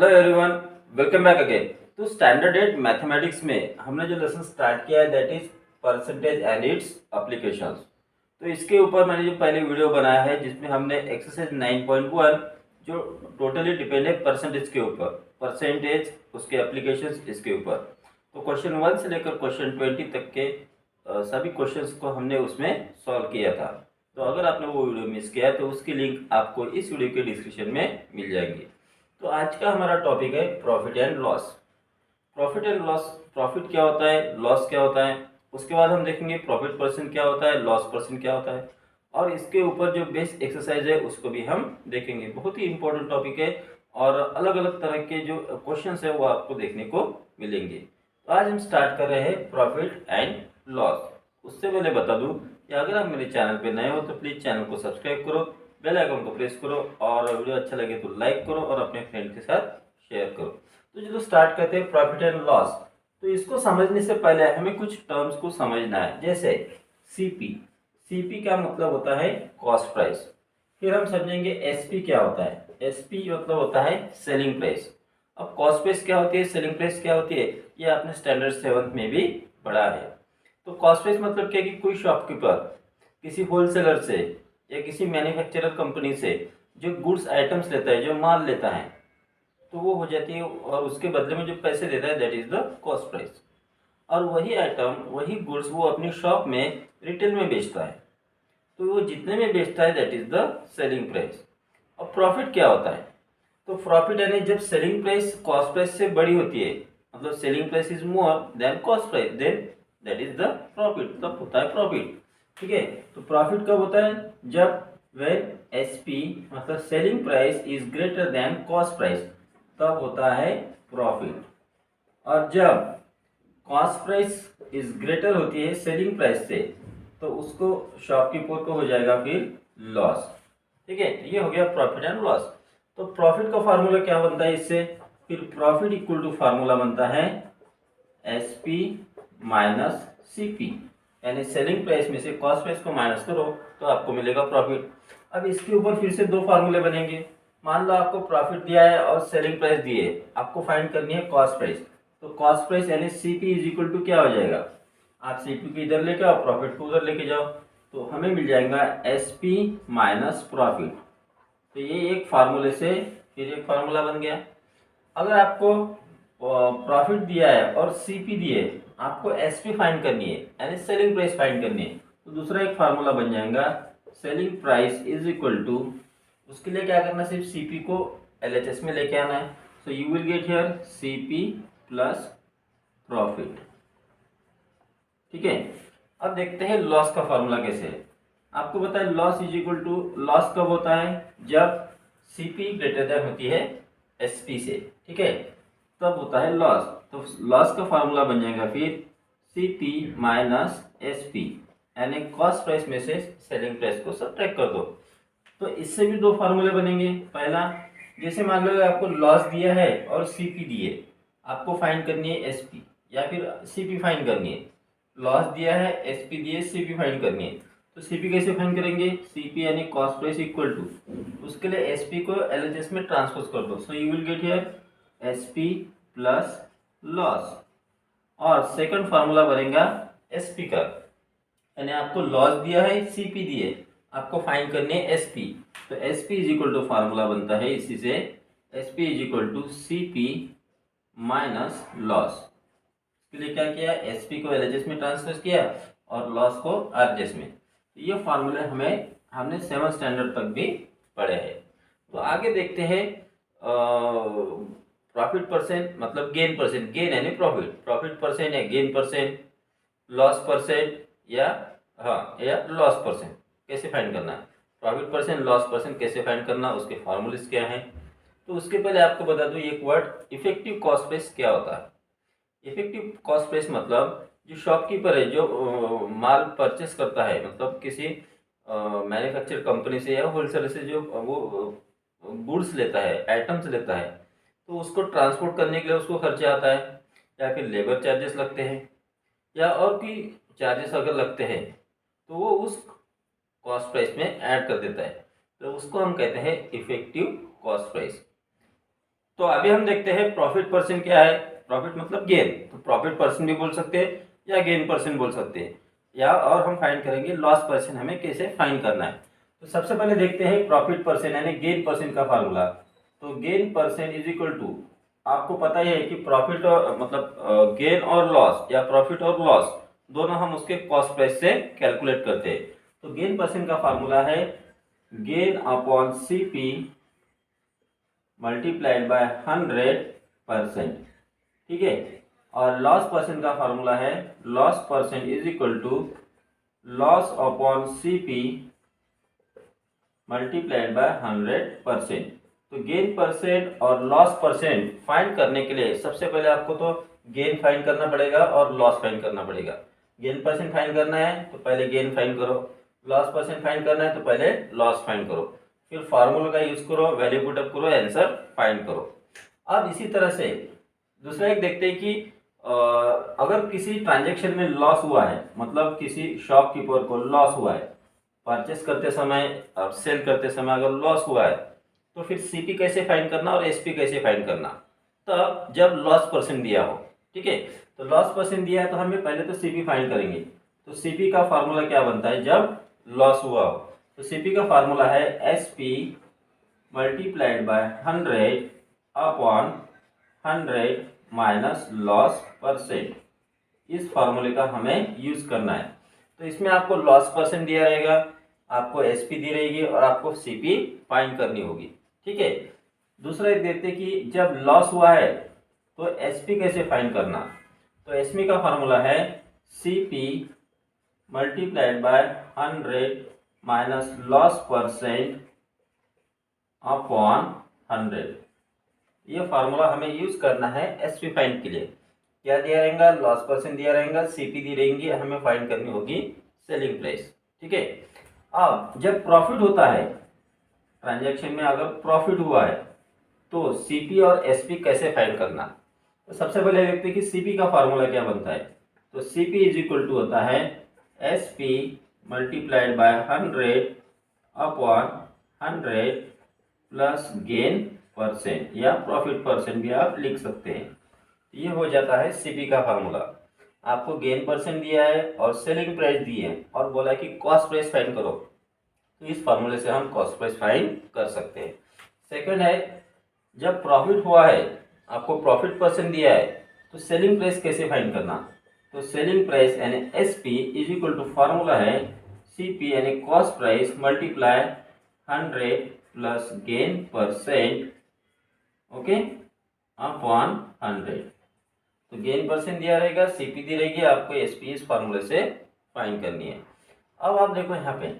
Hello everyone, welcome back again. तो standard 8 mathematics में हमने जो लेसन स्टार्ट किया है that is percentage and it's applications. तो इसके ऊपर मैंने जो पहले वीडियो बनाया है जिसमें हमने एक्सरसाइज 9.1 जो टोटली डिपेंड है परसेंटेज के ऊपर, परसेंटेज उसके एप्लीकेशंस इसके ऊपर। तो क्वेश्चन 1 से लेकर क्वेश्चन 20 तक के सभी क्वेश्चंस को हमने उसमें सॉल्व किया था। तो अगर आपने वो वीडियो मिस किया है तो उसकी लिंक आपको इस वीडियो के डिस्क्रिप्शन में मिल जाएगी। तो आज का हमारा टॉपिक है profit and loss. Profit and loss, profit क्या होता है, लॉस क्या होता है, उसके बाद हम देखेंगे प्रॉफिट परसेंट क्या होता है, लॉस परसेंट क्या होता है, और इसके ऊपर जो बेस एक्सरसाइज है उसको भी हम देखेंगे। बहुत ही इंपॉर्टेंट टॉपिक है और अलग अलग तरह के जो क्वेश्चन है वो आपको देखने को मिलेंगे। तो आज हम स्टार्ट कर रहे हैं प्रॉफिट एंड लॉस। उससे पहले बता दूं कि अगर आप मेरे चैनल पे नए हो तो प्लीज़ चैनल को सब्सक्राइब करो, बेल आइकन को प्रेस करो और वीडियो अच्छा लगे तो लाइक करो और अपने फ्रेंड के साथ शेयर करो। तो चलो स्टार्ट करते हैं प्रॉफिट एंड लॉस। तो इसको समझने से पहले हमें कुछ टर्म्स को समझना है, जैसे सीपी। सीपी का मतलब होता है कॉस्ट प्राइस। फिर हम समझेंगे एसपी क्या होता है। एसपी मतलब होता है सेलिंग प्राइस। अब कॉस्ट प्राइस क्या होती है, सेलिंग प्राइस क्या होती है, ये आपने स्टैंडर्ड 7 में भी पढ़ा है। तो कॉस्ट प्राइस मतलब क्या कि कोई शॉपकीपर किसी होलसेलर से या किसी मैन्युफैक्चरर कंपनी से जो गुड्स आइटम्स लेता है, जो माल लेता है, तो वो हो जाती है और उसके बदले में जो पैसे देता है that is the cost price. और वही आइटम, वही गुड्स वो अपनी शॉप में रिटेल में बेचता है, तो वो जितने में बेचता है that is the selling price. अब प्रॉफिट क्या होता है, तो प्रॉफिट यानी जब सेलिंग प्राइस कॉस्ट प्राइस से बड़ी होती है, मतलब selling price is more than cost price, then that is the profit, तब होता है प्रॉफिट। ठीक है, तो प्रॉफिट कब होता है, जब व्हेन एसपी मतलब selling price is greater then cost price, तब होता है प्रॉफिट। और जब कॉस्ट प्राइस इज ग्रेटर होती है सेलिंग प्राइस से, तो उसको शॉपकीपर को हो जाएगा फिर लॉस। ठीक है, ये हो गया प्रॉफिट एंड लॉस। तो प्रॉफिट का फार्मूला क्या बनता है इससे, फिर प्रॉफिट इक्वल टू फार्मूला बनता है एसपी माइनस सीपी, यानी सेलिंग प्राइस में से कॉस्ट प्राइस को माइनस करो तो आपको मिलेगा प्रॉफिट। अब इसके ऊपर फिर से दो फार्मूले बनेंगे। मान लो आपको प्रॉफिट दिया है और सेलिंग प्राइस दी है, आपको फाइंड करनी है कॉस्ट प्राइस। तो कॉस्ट प्राइस यानी सीपी इज इक्वल टू क्या हो जाएगा, आप सीपी को इधर लेके आओ, प्रॉफिट को उधर लेके जाओ, तो हमें मिल जाएगा एसपी माइनस प्रॉफिट। तो ये एक फार्मूले से फिर एक फार्मूला बन गया। अगर आपको प्रॉफिट दिया है और सीपी दिए, आपको एसपी फाइंड करनी है यानी सेलिंग प्राइस फाइंड करनी है, तो दूसरा एक फार्मूला बन जाएगा selling price is equal to, उसके लिए क्या करना है, सिर्फ सीपी को एलएचएस में लेके आना है। सो you will get here CP plus profit. ठीक है, अब देखते हैं लॉस का फार्मूला कैसे है। आपको पता है loss is equal to, loss कब होता है, जब सीपी ग्रेटर देन होती है एसपी से। ठीक है, तब होता है लॉस। तो लॉस का फार्मूला बन जाएगा फिर सीपी माइनस एसपी, यानी कॉस्ट प्राइस में से सेलिंग प्राइस को सब्ट्रैक्ट कर दो। तो इससे भी दो फार्मूले बनेंगे। पहला, जैसे मान लो आपको लॉस दिया है और सीपी दिए, आपको फाइंड करनी है एसपी या फिर सीपी फाइंड करनी है। लॉस दिया है, एसपी दिए, सीपी फाइंड करनी है। तो सीपी कैसे फाइंड करेंगे, सीपी यानी कॉस्ट प्राइस इक्वल टू, उसके लिए एसपी को एलएचएस में ट्रांसपोज कर दो। सो you will get here SP plus loss, और सेकंड फार्मूला बनेगा एसपी का, यानी आपको लॉस दिया है, सीपी दिए, आपको फाइंड करनी है एसपी। तो SP is equal to formula बनता है इसी से, SP is equal to CP minus loss. इसके लिए क्या किया, एसपी को एलएचएस में ट्रांसफर किया और लॉस को आरएचएस में। ये फार्मूले हमने 7 स्टैंडर्ड तक भी पढ़े हैं। तो आगे देखते हैं प्रॉफिट परसेंट मतलब गेन परसेंट, गेन यानी प्रॉफिट, प्रॉफिट परसेंट या गेन परसेंट, लॉस परसेंट या या लॉस परसेंट कैसे फाइंड करना है, प्रॉफिट परसेंट लॉस परसेंट कैसे फाइंड करना, उसके फार्मूलेस क्या हैं। तो उसके पहले आपको बता दूं एक वर्ड, इफेक्टिव कॉस्ट प्राइस क्या होता है। इफेक्टिव कॉस्ट प्राइस मतलब जो शॉपकीपर है, जो माल परचेस करता है, मतलब किसी मैन्युफैक्चर कंपनी से या होलसेलर से जो वो गुड्स लेता है, आइटम्स लेता है, तो उसको ट्रांसपोर्ट करने के लिए उसको खर्चा आता है, या फिर लेबर चार्जेस लगते हैं या और कोई चार्जेस अगर लगते हैं, तो वो उस कॉस्ट प्राइस में ऐड कर देता है, तो उसको हम कहते हैं इफेक्टिव कॉस्ट प्राइस। तो अभी हम देखते हैं प्रॉफिट परसेंट क्या है। प्रॉफिट मतलब गेन, तो प्रॉफिट परसेंट भी बोल सकते हैं या गेन परसेंट बोल सकते हैं, या और हम फाइंड करेंगे लॉस परसेंट हमें कैसे फाइंड करना है। तो सबसे पहले देखते हैं प्रॉफिट परसेंट यानी गेन परसेंट का फार्मूला। तो gain percent is equal to, आपको पता ही है कि प्रॉफिट और मतलब गेन और लॉस या प्रॉफिट और लॉस दोनों हम उसके कॉस्ट प्राइस से कैलकुलेट करते हैं। तो गेन परसेंट का फार्मूला है gain upon CP multiplied by 100%, ठीक है। और लॉस परसेंट का फार्मूला है loss percent is equal to loss upon CP multiplied by 100%। तो गेन परसेंट और लॉस परसेंट फाइंड करने के लिए सबसे पहले आपको तो गेन फाइंड करना पड़ेगा और लॉस फाइंड करना पड़ेगा। गेन परसेंट फाइंड करना है तो पहले गेन फाइंड करो, लॉस परसेंट फाइंड करना है तो पहले लॉस फाइंड करो, फिर फार्मूला का यूज करो, वैल्यू पुटअप करो, आंसर फाइंड करो। अब इसी तरह से दूसरा एक देखते हैं कि अगर किसी ट्रांजैक्शन में लॉस हुआ है, मतलब किसी शॉपकीपर को लॉस हुआ है, परचेस करते समय और सेल करते समय अगर लॉस हुआ है, तो फिर सीपी कैसे फाइंड करना और एसपी कैसे फाइंड करना। तब जब लॉस परसेंट दिया हो, ठीक है, तो लॉस परसेंट दिया है तो हमें पहले तो सीपी फाइंड करेंगे। तो सीपी का फार्मूला क्या बनता है जब लॉस हुआ हो, तो सीपी का फार्मूला है SP multiplied by 100 upon 100 minus loss percent. इस फार्मूले का हमें यूज करना है। तो इसमें आपको लॉस परसेंट दिया रहेगा, आपको एसपी दी रहेगी और आपको सीपी फाइंड करनी होगी, ठीक है। दूसरा एक देखते हैं कि जब लॉस हुआ है तो एसपी कैसे फाइंड करना। तो एसपी का फार्मूला है CP multiplied by 100 minus loss percent upon 100। ये फार्मूला हमें यूज करना है एसपी फाइंड के लिए। क्या दिया रहेगा, लॉस परसेंट दिया रहेगा, सीपी दी रहेंगी, हमें फाइंड करनी होगी सेलिंग प्राइस, ठीक है। अब जब प्रॉफिट होता है ट्रांजैक्शन में, अगर प्रॉफिट हुआ है तो सीपी और एसपी कैसे फाइंड करना। तो सबसे पहले देखते हैं कि सीपी का फार्मूला क्या बनता है। तो सीपी इज इक्वल टू होता है SP multiplied by 100 upon 100 plus gain percent या प्रॉफिट परसेंट भी आप लिख सकते हैं। ये हो जाता है सीपी का फार्मूला। आपको गेन परसेंट दिया है और सेलिंग प्राइस दी है और बोला है कि कॉस्ट प्राइस फाइंड करो, तो इस फार्मूले से हम कॉस्ट प्राइस फाइंड कर सकते हैं। सेकंड है, जब प्रॉफिट हुआ है, आपको प्रॉफिट परसेंट दिया है, तो सेलिंग प्राइस कैसे फाइंड करना। तो सेलिंग प्राइस यानी SP is equal to formula है सीपी यानी cost price multiply 100 plus gain percent, okay, upon 100। तो गेन परसेंट दिया रहेगा, सीपी दी रहेगी, आपको एसपी इस फार्मूले से फाइंड करनी है। अब आप देखो यहाँ पे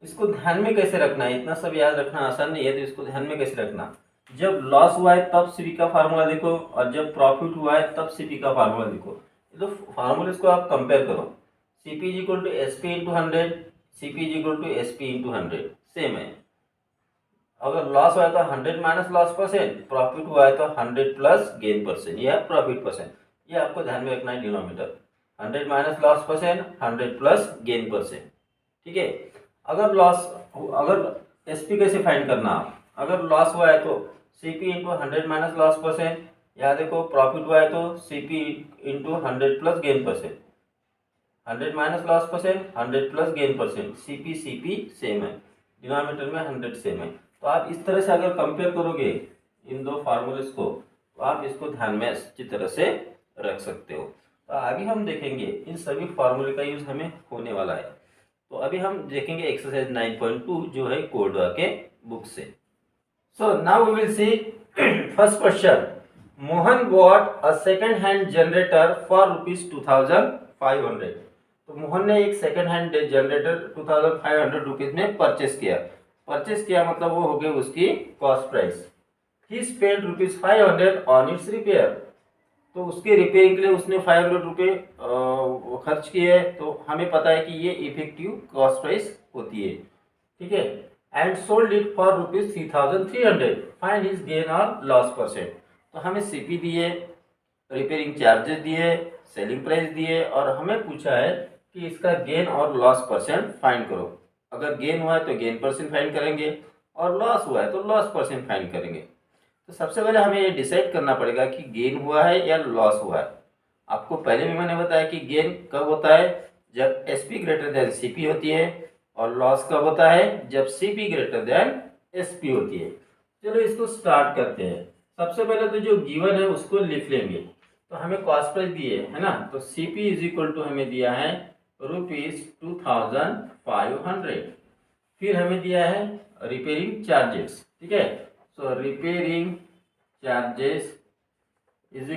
इसको ध्यान में कैसे रखना है, इतना सब याद रखना आसान नहीं है, तो इसको ध्यान में कैसे रखना। जब लॉस हुआ है तब सीपी का फार्मूला देखो और जब प्रॉफिट हुआ है तब सीपी का फार्मूला देखो। तो फार्मूले को आप कंपेयर करो। CP is equal to SP into 100, CP is equal to SP into 100, same है। अगर लॉस हुआ है तो 100 माइनस लॉस परसेंट, प्रॉफिट हुआ है तो 100 प्लस गेन परसेंट या प्रॉफिट परसेंट। ये आपको ध्यान में रखना है denominator. 100 minus loss percent, 100 plus gain percent, ठीक है। अगर एसपी कैसे फाइंड करना, अगर लॉस हुआ है तो CP into 100 minus loss percent, यहाँ देखो प्रॉफिट हुआ है तो CP into 100 plus gain percent, 100 minus loss percent, 100 plus gain percent, CP CP same है, डिनोमिनेटर में 100 सेम है। तो आप इस तरह से अगर कंपेयर करोगे इन दो फार्मूलेस को, तो आप इसको ध्यान में अच्छी तरह से रख सकते हो। तो आगे हम देखेंगे इन सभी फार्मूले का यूज हमें होने वाला है। तो अभी हम देखेंगे एक्सरसाइज 9.2 जो है कोर्डोवा के बुक से। So now we will see first question. Mohan bought a second hand generator for ₹2500। तो मोहन ने एक सेकंड हैंड जनरेटर 2500 रुपीज में परचेस किया। परचेस किया मतलब वो हो गई उसकी cost price. He spend ₹500 on its repair. तो उसके रिपेयरिंग के लिए उसने 500 रुपये खर्च किए हैं। तो हमें पता है कि ये इफेक्टिव कॉस्ट प्राइस होती है, ठीक है। And sold it for ₹3300, find his gain और लॉस परसेंट। तो हमें सीपी दिए, रिपेयरिंग चार्जेस दिए, सेलिंग प्राइस दिए और हमें पूछा है कि इसका गेन और लॉस परसेंट फाइंड करो। अगर गेन हुआ है तो गेन परसेंट फाइंड करेंगे और लॉस हुआ है तो लॉस परसेंट फाइंड करेंगे। तो सबसे पहले हमें ये डिसाइड करना पड़ेगा कि गेन हुआ है या लॉस हुआ है। आपको पहले भी मैंने बताया कि गेन कब होता है, जब एसपी ग्रेटर देन सीपी होती है, और लॉस कब होता है, जब सीपी ग्रेटर देन एसपी होती है। चलो इसको स्टार्ट करते हैं। सबसे पहले तो जो गिवन है उसको लिख लेंगे। तो हमें कॉस्ट प्राइस दिए है ना, तो सीपी इज इक्वल टू हमें दिया है ₹2500। फिर हमें दिया है रिपेयरिंग चार्जेस, ठीक है। So repairing charges is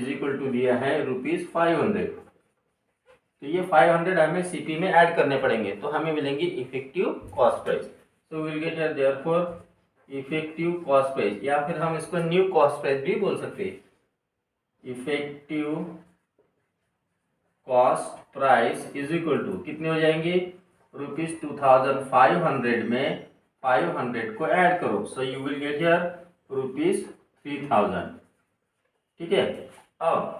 equal to दिया है ₹500। तो ये 500 हमें सीपी में ऐड करने पड़ेंगे, तो हमें मिलेंगे effective cost price. So will get here therefore effective cost price, या फिर हम इसको न्यू कॉस्ट प्राइस भी बोल सकते हैं। Effective cost price is equal to कितने हो जाएंगे, ₹2500 में 500 को ऐड करो, so you will get here ₹3000, ठीक है। अब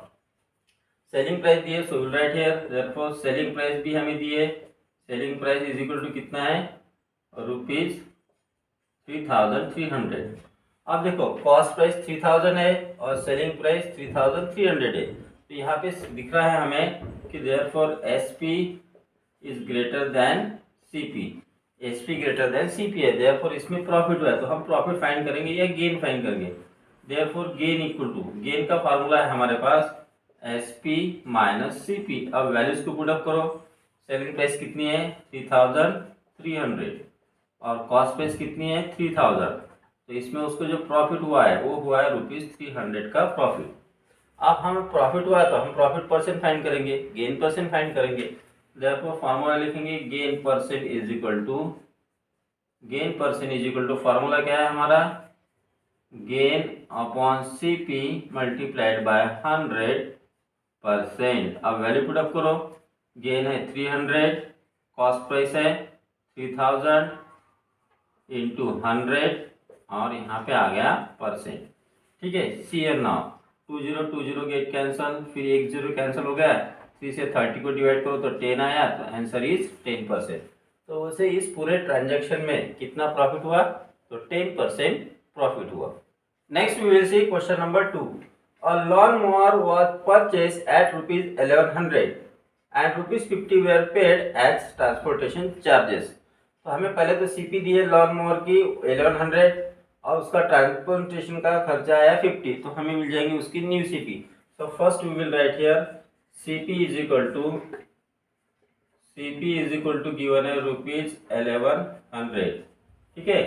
सेलिंग प्राइस दिए, so will write here therefore selling price भी हमें दिए। Selling price is equal to कितना है, ₹3300। अब देखो कॉस्ट प्राइस 3000 है और सेलिंग प्राइस 3300 है, तो यहाँ पे दिख रहा है हमें कि therefore SP is greater than CP. SP greater than CP है, देयरफॉर इसमें प्रॉफिट हुआ है, तो हम प्रॉफिट फाइंड करेंगे या गेन फाइंड करेंगे। Therefore gain equal to, gain का फार्मूला है हमारे पास एसपी माइनस सीपी। अब वैल्यूज को पुटअप करो। सेलिंग प्राइस कितनी है 3300 और कॉस्ट प्राइस कितनी है 3000, तो इसमें उसको जो प्रॉफिट हुआ है वो हुआ है ₹300 का प्रॉफिट। अब हमें प्रॉफिट हुआ है तो हम प्रॉफिट परसेंट फाइंड करेंगे, गेन परसेंट फाइंड करेंगे। देयरफॉर फार्मूला लिखेंगे gain percent is equal to formula क्या है हमारा, gain upon CP multiplied by 100%। अब वैल्यू पुट अप करो, गेन है 300, कॉस्ट प्राइस है 3000 इंटू 100 और यहाँ पे आ गया परसेंट, ठीक है। See here now 20 get cancel, फिर 10 कैंसिल हो गया, 3 से 30 को डिवाइड करो तो 10 आया, तो आंसर इज 10%। तो वैसे इस पूरे ट्रांजैक्शन में कितना प्रॉफिट हुआ, तो 10% प्रॉफिट हुआ। Next we will see question number 2। A lawnmower was purchased at ₹1100 and ₹50 were paid as transportation charges। तो हमें पहले तो सीपी दी है लॉन मोवर की 1100 और उसका ट्रांसपोर्टेशन का खर्चा आया 50, तो हमें मिल जाएंगे उसकी new CP. So first we will write here CP is equal to given है ₹1100, ठीक है।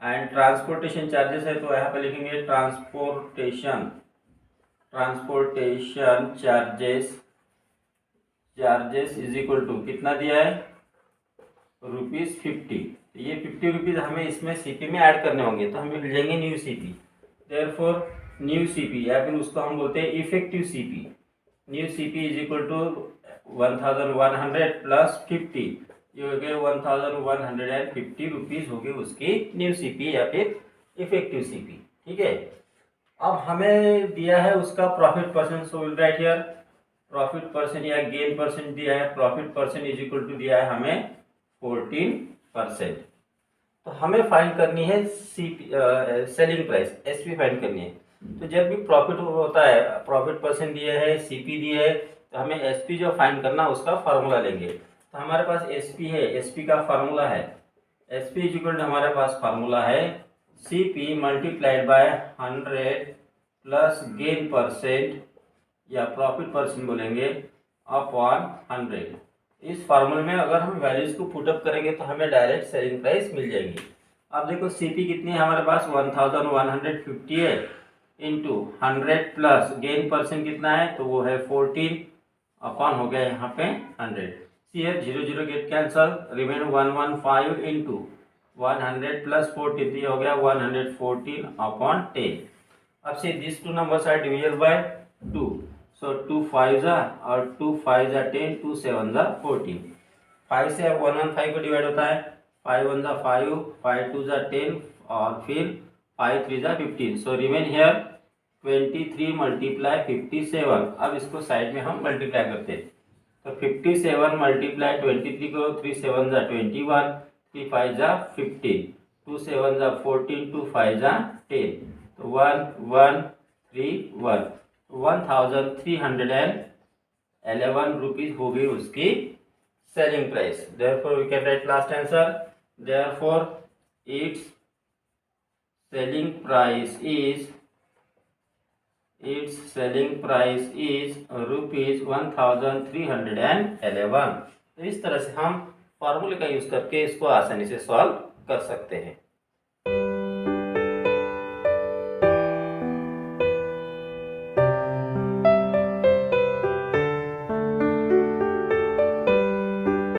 एंड ट्रांसपोर्टेशन चार्जेस है, तो यहाँ पे लिखेंगे transportation charges is equal to कितना दिया है ₹50। तो ये ₹50 हमें इसमें सीपी में ऐड करने होंगे, तो हमें मिल जाएंगे new CP. Therefore new CP या फिर उसको हम बोलते हैं effective CP. New CP is equal to 1100 plus 50, ये हो गए ₹1150 हो गए उसकी न्यू सीपी या फिर इफेक्टिव सीपी, ठीक है। अब हमें दिया है उसका profit percent, so will write here profit percent या गेन परसेंट दिया है। Profit percent is equal to दिया है हमें 14%। तो हमें फाइंड करनी है सेलिंग प्राइस, एसपी फाइंड करनी है। तो जब भी प्रॉफिट होता है, प्रॉफिट परसेंट दिया है, सीपी दिया है, तो हमें एसपी जो फाइंड करना उसका फार्मूला लेंगे। तो हमारे पास एसपी है, एसपी का फार्मूला है एसपी इज इक्वल टू हमारे पास फार्मूला है CP multiplied by 100 plus gain percent या प्रॉफिट परसेंट बोलेंगे अपॉन 100। इस फार्मूले में अगर हम वैल्यूज को पुटअप करेंगे तो हमें डायरेक्ट सेलिंग प्राइस मिल जाएगी। अब देखो सीपी कितनी है हमारे पास 1150 है, इंटू 100 प्लस गेन परसेंट कितना है, तो वो है 14 अपॉन हो गया यहाँ पे 100। here 0 get cancel, remain 115 into 100 plus 40, तो ये हो गया 114 अपॉन 10। अब से this two numbers are division by 2, so 2 5 और 2 5 10, 2 7 14। 5 से 115 को डिवाइड होता है, 5 1 5, 5 2 10 और फिर 5 3 15, सो रिमेन हियर 23 मल्टीप्लाई 57। अब इसको साइड में हम मल्टीप्लाई करते हैं, तो 57 मल्टीप्लाई 23 करो, 3 7 21, 3 5 15, 2 7 जा 14, 2 5 जा 10, तो 1131 1311 रुपीज हो गई उसकी selling price. Therefore we can write last answer, therefore its selling price is rupees 1311। तो इस तरह से हम फॉर्मूले का यूज करके इसको आसानी से सॉल्व कर सकते हैं।